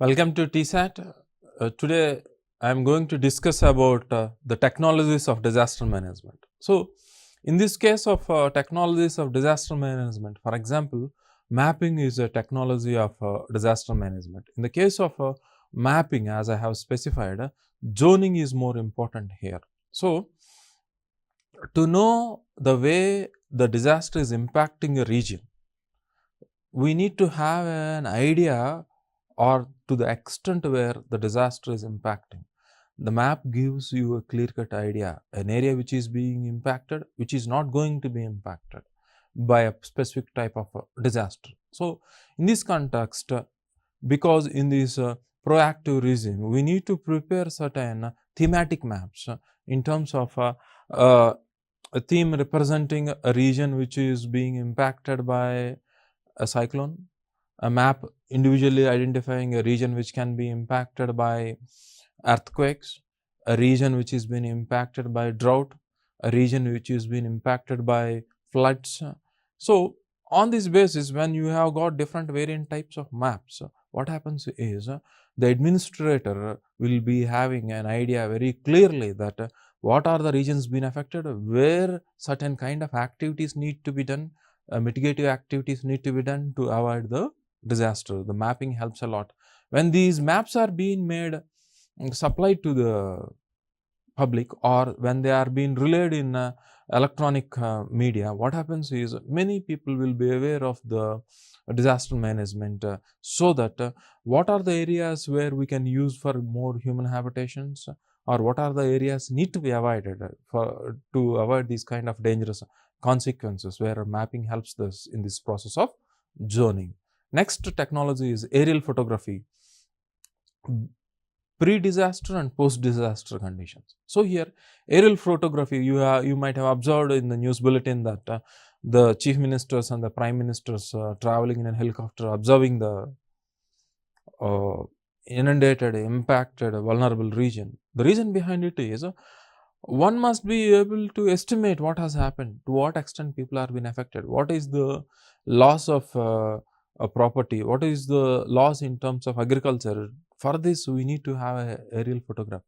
Welcome to TSAT. Today I am going to discuss about the technologies of disaster management. So, in this case of technologies of disaster management, for example, mapping is a technology of disaster management. In the case of mapping, as I have specified, zoning is more important here. So, to know the way the disaster is impacting a region, we need to have an idea or to the extent where the disaster is impacting. The map gives you a clear-cut idea, an area which is being impacted, which is not going to be impacted by a specific type of disaster. So, in this context, because in this proactive regime, we need to prepare certain thematic maps in terms of a theme representing a region which is being impacted by a cyclone, a map individually identifying a region which can be impacted by earthquakes, a region which has been impacted by drought, a region which has been impacted by floods. So, on this basis, when you have got different variant types of maps, what happens is the administrator will be having an idea very clearly that what are the regions being affected, where certain kind of activities need to be done, mitigative activities need to be done to avoid the disaster. The mapping helps a lot. When these maps are being made, supplied to the public, or when they are being relayed in electronic media, what happens is many people will be aware of the disaster management, so that what are the areas where we can use for more human habitations, or what are the areas need to be avoided to avoid these kind of dangerous consequences, where mapping helps this in this process of zoning. Next technology is aerial photography, pre-disaster and post-disaster conditions. So, here aerial photography, you might have observed in the news bulletin that the chief ministers and the prime ministers traveling in a helicopter observing the inundated, impacted, vulnerable region. The reason behind it is one must be able to estimate what has happened, to what extent people are being affected, what is the loss of a property, what is the loss in terms of agriculture. For this, we need to have an aerial photograph.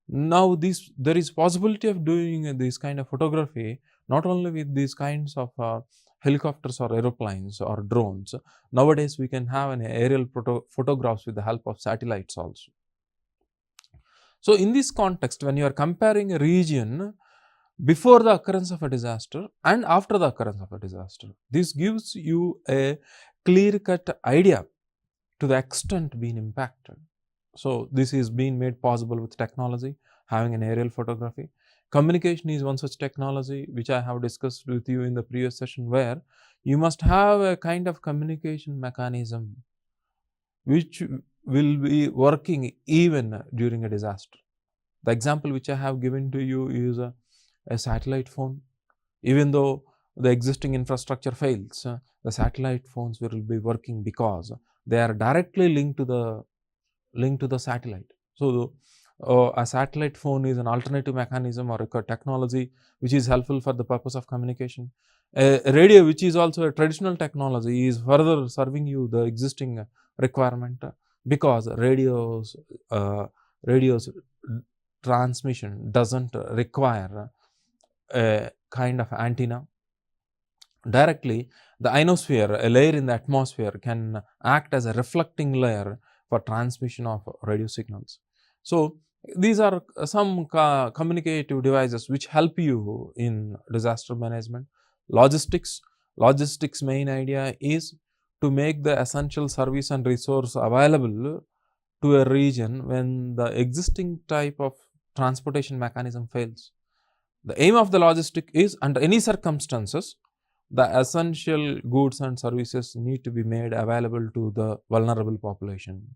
Now, there is possibility of doing this kind of photography not only with these kinds of helicopters or aeroplanes or drones. Nowadays, we can have an aerial photographs with the help of satellites also. So, in this context, when you are comparing a region before the occurrence of a disaster and after the occurrence of a disaster, this gives you a clear-cut idea to the extent being impacted. So, this is being made possible with technology, having an aerial photography. Communication is one such technology which I have discussed with you in the previous session, where you must have a kind of communication mechanism which will be working even during a disaster. The example which I have given to you is a satellite phone. Even though the existing infrastructure fails, the satellite phones will be working because they are directly linked to the satellite. So, a satellite phone is an alternative mechanism or a technology which is helpful for the purpose of communication. A radio, which is also a traditional technology, is further serving you the existing requirement, because radios transmission doesn't require a kind of antenna. Directly, the ionosphere, a layer in the atmosphere, can act as a reflecting layer for transmission of radio signals. So, these are some communicative devices which help you in disaster management. Logistics main idea is to make the essential service and resource available to a region when the existing type of transportation mechanism fails. The aim of the logistic is, under any circumstances, the essential goods and services need to be made available to the vulnerable population,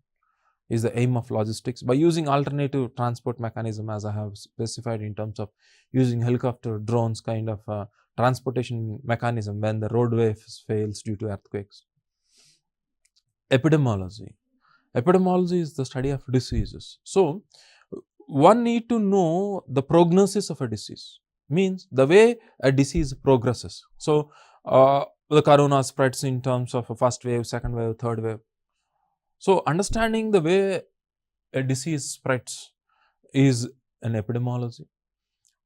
is the aim of logistics, by using alternative transport mechanism, as I have specified in terms of using helicopter, drones kind of transportation mechanism when the roadway fails due to earthquakes. Epidemiology is the study of diseases. So, one need to know the prognosis of a disease, means the way a disease progresses. So, the corona spreads in terms of a first wave, second wave, third wave. So, understanding the way a disease spreads is an epidemiology,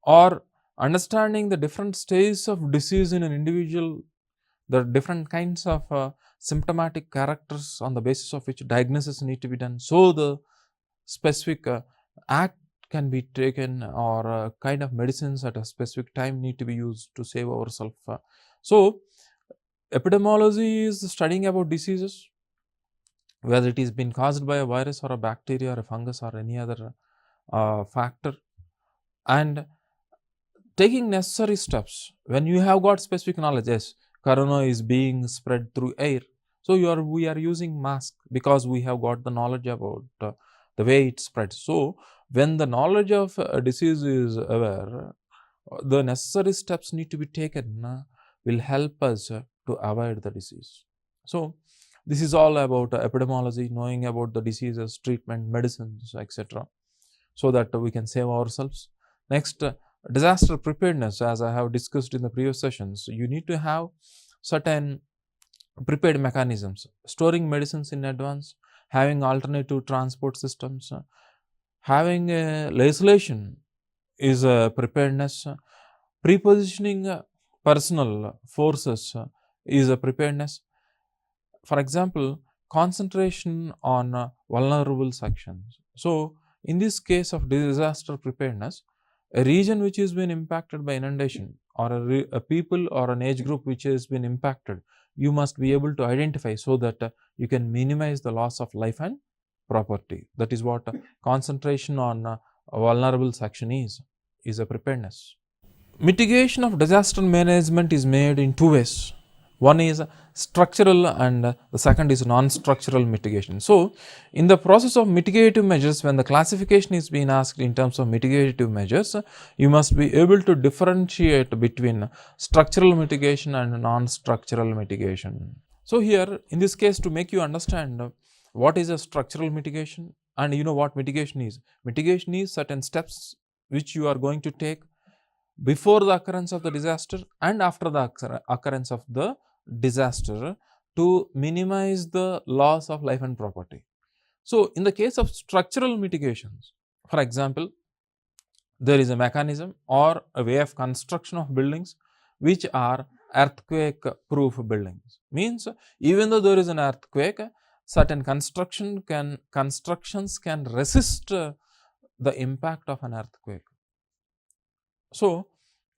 or understanding the different stages of disease in an individual, the different kinds of symptomatic characters on the basis of which diagnosis need to be done. So, the specific act can be taken, or kind of medicines at a specific time need to be used to save ourselves. So, epidemiology is studying about diseases, whether it is been caused by a virus or a bacteria or a fungus or any other factor, and taking necessary steps when you have got specific knowledge. Yes, corona is being spread through air, so we are using mask because we have got the knowledge about the way it spreads. So, when the knowledge of a disease is aware, the necessary steps need to be taken will help us to avoid the disease. So, this is all about epidemiology, knowing about the diseases, treatment, medicines, etc., so that we can save ourselves. Next, disaster preparedness. As I have discussed in the previous sessions, you need to have certain prepared mechanisms, storing medicines in advance, having alternative transport systems, having legislation is a preparedness, prepositioning personal forces is a preparedness. For example, concentration on vulnerable sections. So, in this case of disaster preparedness, a region which has been impacted by inundation, or a people or an age group which has been impacted, you must be able to identify so that you can minimize the loss of life and property. That is what concentration on a vulnerable section is a preparedness. Mitigation of disaster management is made in two ways. One is structural and the second is non-structural mitigation. So, in the process of mitigative measures, when the classification is being asked in terms of mitigative measures, you must be able to differentiate between structural mitigation and non-structural mitigation. So, here in this case, to make you understand what is a structural mitigation and you know what mitigation is. Mitigation is certain steps which you are going to take before the occurrence of the disaster and after the occurrence of the disaster to minimize the loss of life and property. So, in the case of structural mitigations, for example, there is a mechanism or a way of construction of buildings which are earthquake proof buildings. Means even though there is an earthquake, certain constructions can resist the impact of an earthquake. So,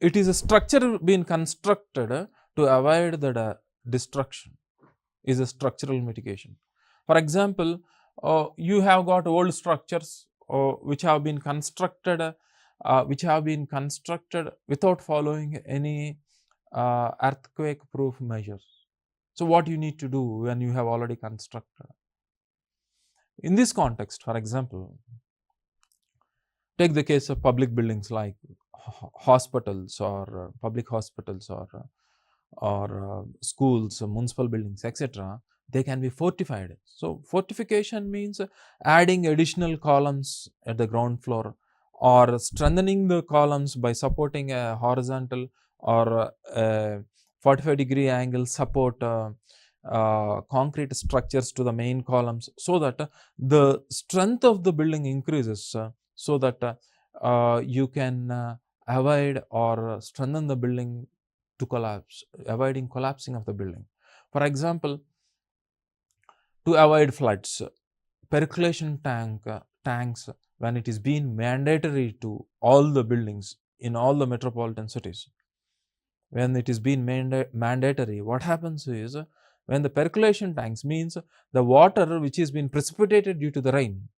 it is a structure being constructed to avoid the destruction is a structural mitigation. For example, you have got old structures which have been constructed without following any earthquake proof measures. So, what you need to do when you have already constructed? In this context, for example, take the case of public buildings like hospitals or public hospitals or schools, municipal buildings, etc. They can be fortified. So, fortification means adding additional columns at the ground floor or strengthening the columns by supporting a horizontal or a 45-degree angle support concrete structures to the main columns, so that the strength of the building increases, so that you can avoid or strengthen the building to collapse, avoiding collapsing of the building. For example, to avoid floods, percolation tanks, when it is being mandatory to all the buildings in all the metropolitan cities, when it is being mandatory, what happens is, when the percolation tanks means the water which is being precipitated due to the rain,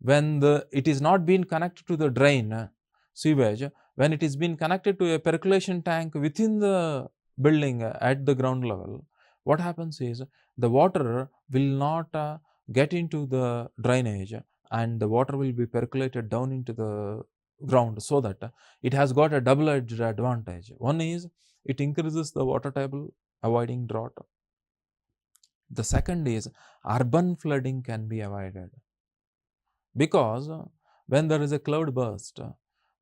when it is not being connected to the drain sewage, when it is being connected to a percolation tank within the building at the ground level, what happens is the water will not get into the drainage and the water will be percolated down into the ground, so that it has got a double-edged advantage. One is it increases the water table, avoiding drought. The second is urban flooding can be avoided, because when there is a cloud burst,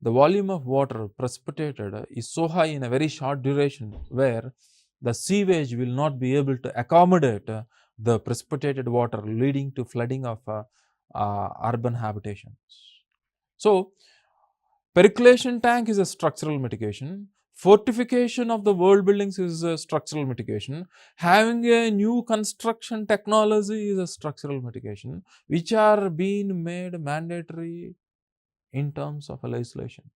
the volume of water precipitated is so high in a very short duration, where the sewage will not be able to accommodate the precipitated water leading to flooding of urban habitations. So, percolation tank is a structural mitigation. Fortification of the world buildings is a structural mitigation. Having a new construction technology is a structural mitigation, which are being made mandatory in terms of a legislation.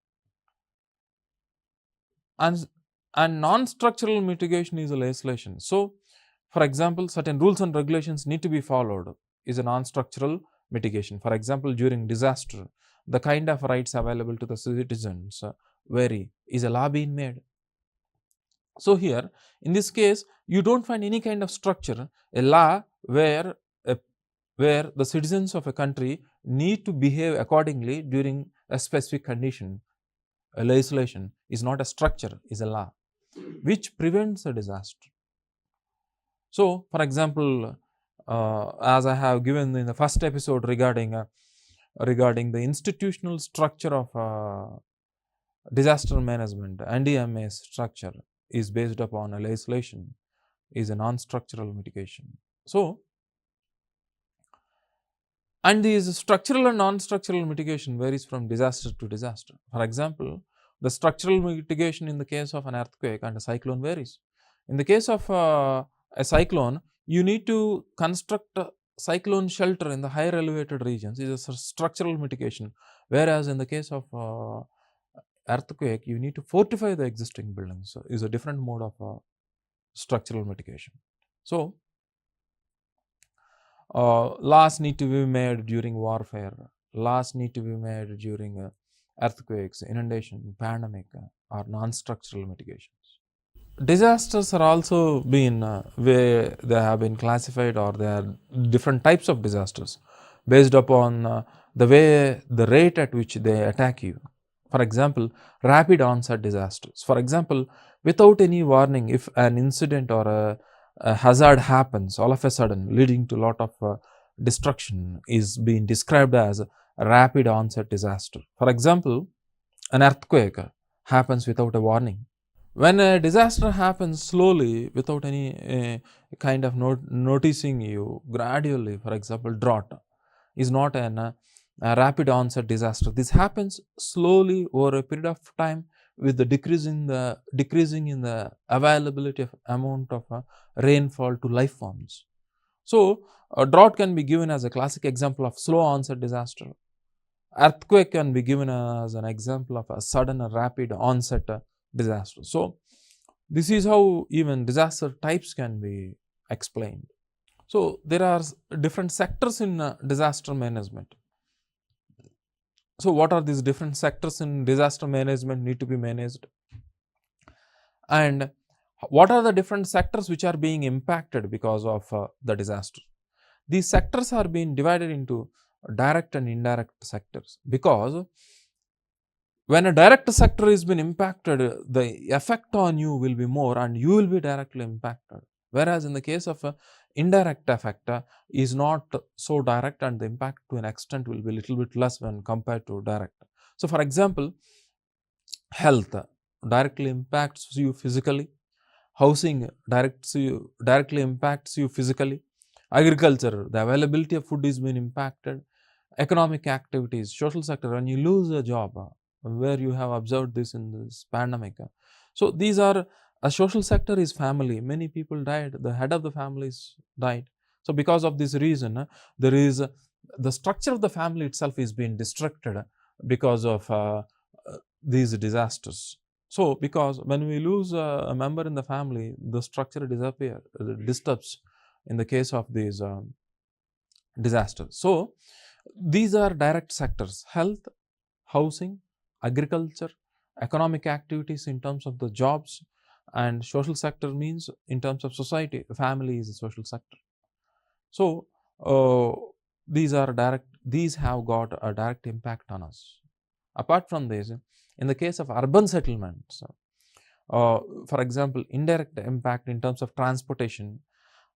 And non-structural mitigation is a legislation. So, for example, certain rules and regulations need to be followed is a non-structural mitigation. For example, during disaster, the kind of rights available to the citizens vary. Is a law being made? So, here in this case, you do not find any kind of structure, a law where the citizens of a country need to behave accordingly during a specific condition. A legislation is not a structure, is a law which prevents a disaster. So, for example, as I have given in the first episode regarding the institutional structure of disaster management, NDMA structure is based upon a legislation, is a non-structural mitigation. So, and these structural and non-structural mitigation varies from disaster to disaster. For example, the structural mitigation in the case of an earthquake and a cyclone varies. In the case of a cyclone, you need to construct a cyclone shelter in the higher elevated regions, is a structural mitigation, whereas in the case of earthquake, you need to fortify the existing buildings, so is a different mode of structural mitigation. So, laws need to be made during warfare, laws need to be made during earthquakes, inundation, pandemic, or non-structural mitigations. Disasters are also been where they have been classified, or there are different types of disasters based upon the rate at which they attack you. For example, rapid onset disasters. For example, without any warning, if an incident or a hazard happens all of a sudden, leading to a lot of destruction, is being described as a rapid onset disaster. For example, an earthquake happens without a warning. When a disaster happens slowly without any kind of noticing you, gradually, for example, drought is not a rapid onset disaster. This happens slowly over a period of time with the decreasing in the availability of amount of rainfall to life forms. So, a drought can be given as a classic example of slow onset disaster. Earthquake can be given as an example of a sudden rapid onset disaster. So, this is how even disaster types can be explained. So, there are different sectors in disaster management. So, what are these different sectors in disaster management need to be managed, and what are the different sectors which are being impacted because of the disaster? These sectors are being divided into direct and indirect sectors, because when a direct sector is being impacted, the effect on you will be more and you will be directly impacted. Whereas in the case of indirect effect is not so direct, and the impact to an extent will be a little bit less when compared to direct. So, for example, health directly impacts you physically, housing directly impacts you physically, agriculture, the availability of food is being impacted, economic activities, social sector, when you lose a job, where you have observed this in this pandemic. So, these are a social sector is family, many people died, the head of the families died. So, because of this reason, there is the structure of the family itself is being destructed because of these disasters. So, because when we lose a member in the family, the structure disturbs in the case of these disasters. So, these are direct sectors: health, housing, agriculture, economic activities in terms of the jobs, and social sector means in terms of society, family is a social sector. So, these are direct, these have got a direct impact on us. Apart from this, in the case of urban settlements, for example, indirect impact in terms of transportation,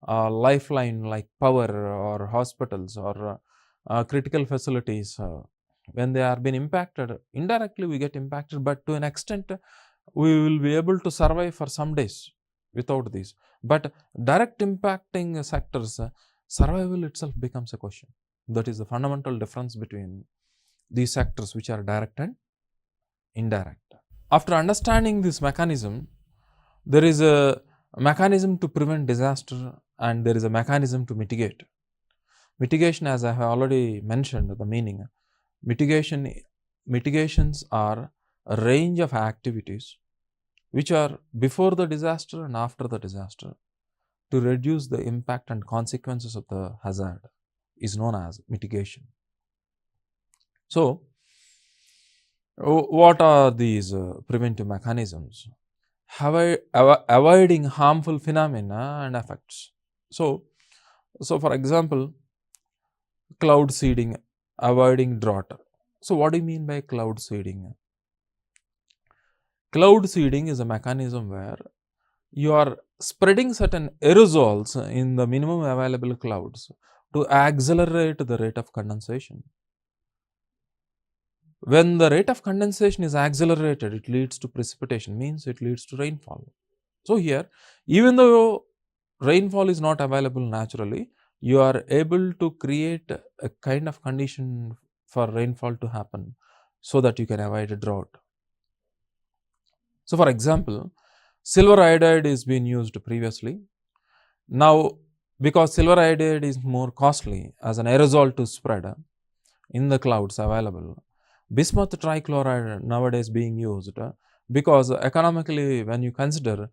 lifeline like power or hospitals or critical facilities, when they are being impacted, indirectly we get impacted, but to an extent we will be able to survive for some days. without these. But direct impacting sectors, survival itself becomes a question. That is the fundamental difference between these sectors which are direct and indirect. After understanding this mechanism, there is a mechanism to prevent disaster and there is a mechanism to mitigate. Mitigation, as I have already mentioned the meaning, mitigations are a range of activities which are before the disaster and after the disaster to reduce the impact and consequences of the hazard is known as mitigation. So, what are these preventive mechanisms? Avoiding harmful phenomena and effects. So for example, cloud seeding, avoiding drought. So what do you mean by cloud seeding? Cloud seeding is a mechanism where you are spreading certain aerosols in the minimum available clouds to accelerate the rate of condensation. When the rate of condensation is accelerated, it leads to precipitation, means it leads to rainfall. So here, even though rainfall is not available naturally, you are able to create a kind of condition for rainfall to happen so that you can avoid a drought. So for example, silver iodide is being used previously. Now, because silver iodide is more costly as an aerosol to spread in the clouds available, bismuth trichloride nowadays being used because economically, when you consider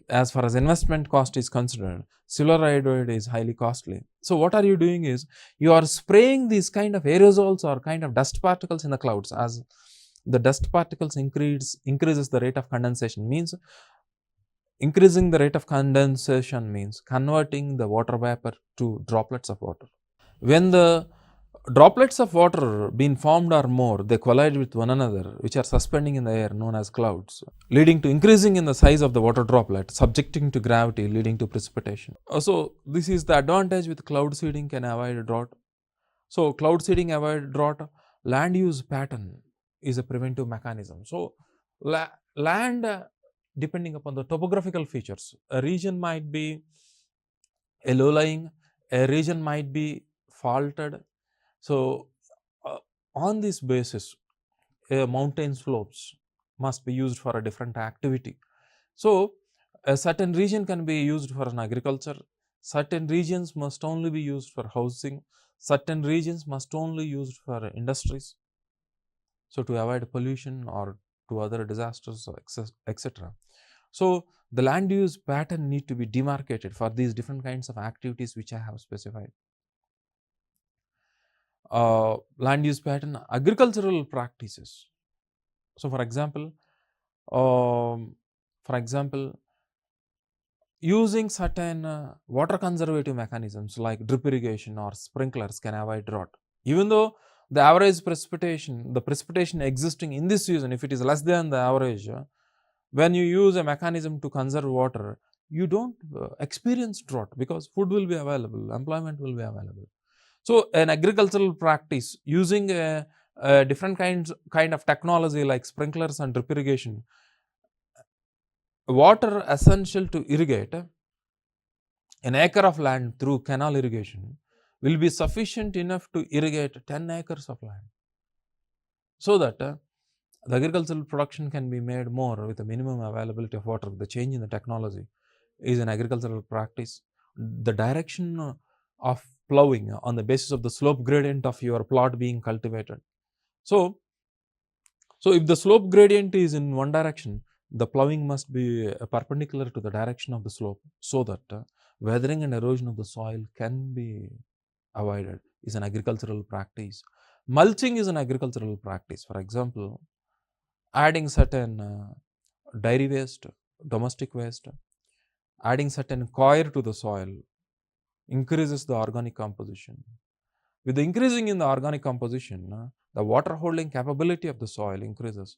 as far as investment cost is considered, silver iodide is highly costly. So what are you doing is, you are spraying these kind of aerosols or kind of dust particles in the clouds. As the dust particles increases the rate of condensation, means increasing the rate of condensation means converting the water vapor to droplets of water. When the droplets of water being formed are more, they collide with one another, which are suspending in the air, known as clouds, leading to increasing in the size of the water droplet, subjecting to gravity, leading to precipitation. So this is the advantage with cloud seeding, can avoid drought. So cloud seeding avoid drought. Land use pattern is a preventive mechanism. So land, depending upon the topographical features, a region might be a low-lying, a region might be faulted. So on this basis, mountain slopes must be used for a different activity. So a certain region can be used for an agriculture, certain regions must only be used for housing, certain regions must only be used for industries. So to avoid pollution or to other disasters, etc. So the land use pattern need to be demarcated for these different kinds of activities which I have specified. Land use pattern, agricultural practices. So for example, using certain water conservative mechanisms like drip irrigation or sprinklers can avoid drought. Even though the average precipitation, the precipitation existing in this season, if it is less than the average, when you use a mechanism to conserve water, you don't experience drought because food will be available, employment will be available. So an agricultural practice using a different kind of technology like sprinklers and drip irrigation, water essential to irrigate an acre of land through canal irrigation will be sufficient enough to irrigate 10 acres of land, so that the agricultural production can be made more with a minimum availability of water. The change in the technology is an agricultural practice. The direction of plowing on the basis of the slope gradient of your plot being cultivated. So if the slope gradient is in one direction, the plowing must be perpendicular to the direction of the slope, so that weathering and erosion of the soil can be avoided, is an agricultural practice. Mulching is an agricultural practice. For example, adding certain dairy waste, domestic waste, adding certain coir to the soil increases the organic composition. With the increasing in the organic composition, the water holding capability of the soil increases.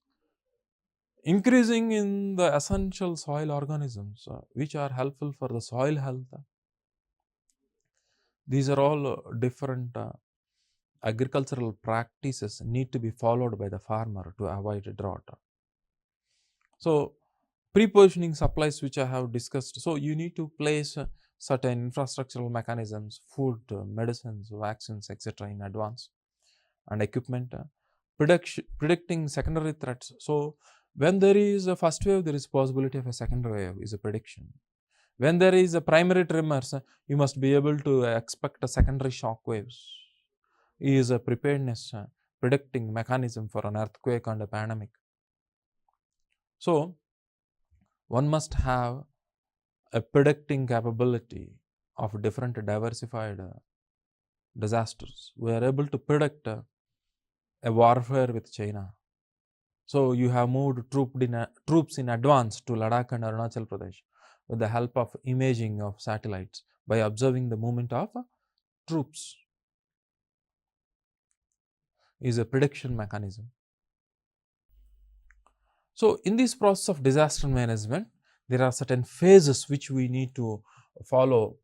Increasing in the essential soil organisms which are helpful for the soil health. These are all different agricultural practices need to be followed by the farmer to avoid drought. So Pre-positioning supplies, which I have discussed. So you need to place certain infrastructural mechanisms, food, medicines, vaccines, etc. in advance, and equipment. Predicting secondary threats. So when there is a first wave, there is possibility of a secondary wave is a prediction. When there is a primary tremors, you must be able to expect a secondary shock waves. Is a preparedness predicting mechanism for an earthquake and a pandemic. So one must have a predicting capability of different diversified disasters. We are able to predict a warfare with China. So you have moved troops in advance to Ladakh and Arunachal Pradesh with the help of imaging of satellites by observing the movement of troops. Is a prediction mechanism. So in this process of disaster management, there are certain phases which we need to follow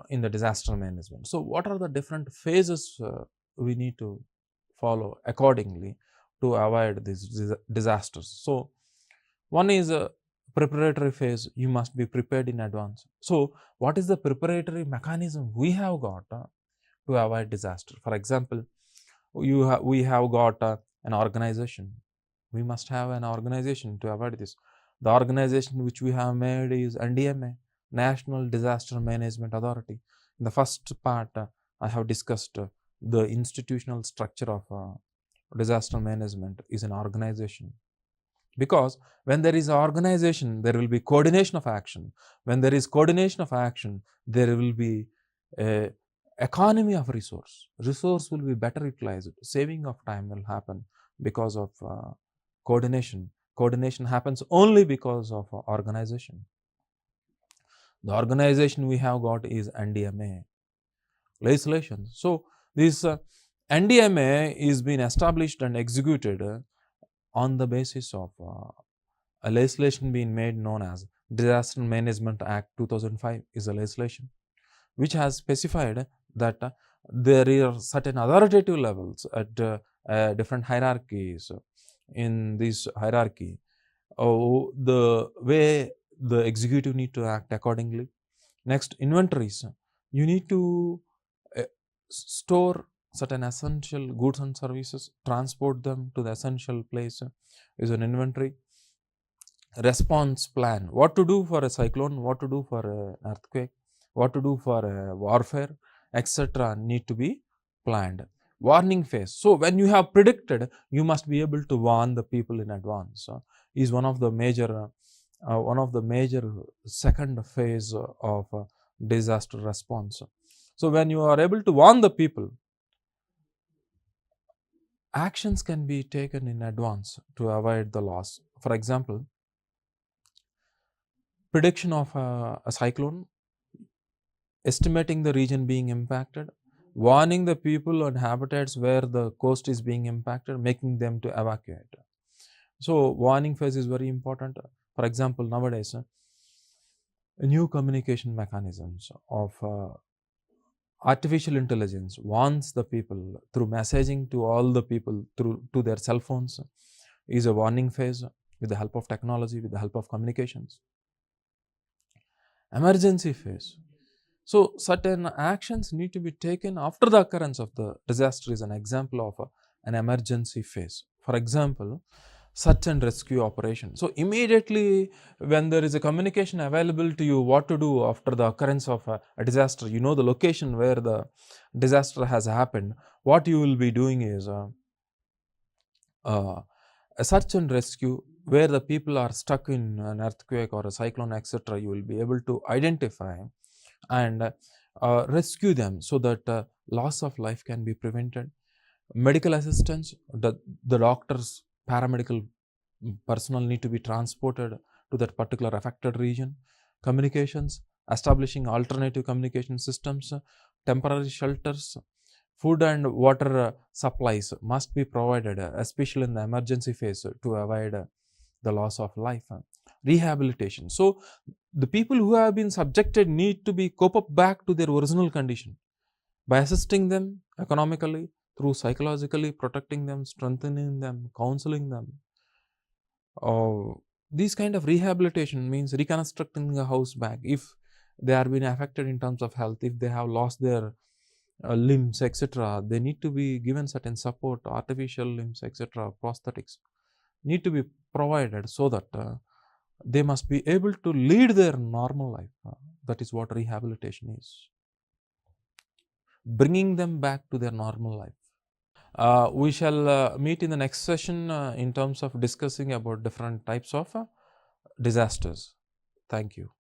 in the disaster management. So what are the different phases we need to follow accordingly to avoid these disasters? So one is a preparatory phase. You must be prepared in advance. So what is the preparatory mechanism we have got to avoid disaster? For example, we have got an organization. We must have an organization to avoid this. The organization which we have made is NDMA, National Disaster Management Authority. In the first part, I have discussed the institutional structure of disaster management is an organization. Because when there is an organization, there will be coordination of action. When there is coordination of action, there will be a economy of resource. Resource will be better utilized. Saving of time will happen because of coordination. Coordination happens only because of organization. The organization we have got is NDMA legislation. So this NDMA is being established and executed on the basis of a legislation being made known as Disaster Management Act 2005 is a legislation which has specified that there are certain authoritative levels at different hierarchies. In this hierarchy, the way the executive need to act accordingly. Next, inventories. You need to store certain essential goods and services, transport them to the essential place is an inventory. Response plan. What to do for a cyclone, what to do for an earthquake, what to do for a warfare, etc. need to be planned. Warning phase. So when you have predicted, you must be able to warn the people in advance. Is one of the major second phase of disaster response. So when you are able to warn the people, actions can be taken in advance to avoid the loss. For example, prediction of a cyclone, estimating the region being impacted, warning the people and habitats where the coast is being impacted, making them to evacuate. So warning phase is very important. For example, nowadays, new communication mechanisms of artificial intelligence warns the people through messaging to all the people to their cell phones is a warning phase with the help of technology, with the help of communications. Emergency phase. So certain actions need to be taken after the occurrence of the disaster is an example of an emergency phase. For example, search and rescue operation. So immediately when there is a communication available to you what to do after the occurrence of a disaster, you know the location where the disaster has happened, what you will be doing is a search and rescue where the people are stuck in an earthquake or a cyclone, etc. You will be able to identify and rescue them so that loss of life can be prevented. Medical assistance, the doctors, paramedical personnel need to be transported to that particular affected region. Communications, establishing alternative communication systems, temporary shelters, food and water supplies must be provided, especially in the emergency phase to avoid the loss of life. Rehabilitation. So the people who have been subjected need to be cope up back to their original condition by assisting them economically, through psychologically protecting them, strengthening them, counseling them, These kind of rehabilitation means reconstructing the house back. If they are being affected in terms of health, if they have lost their limbs, etc., they need to be given certain support, artificial limbs, etc., prosthetics need to be provided so that they must be able to lead their normal life. That is what rehabilitation is. Bringing them back to their normal life. We shall meet in the next session in terms of discussing about different types of disasters. Thank you.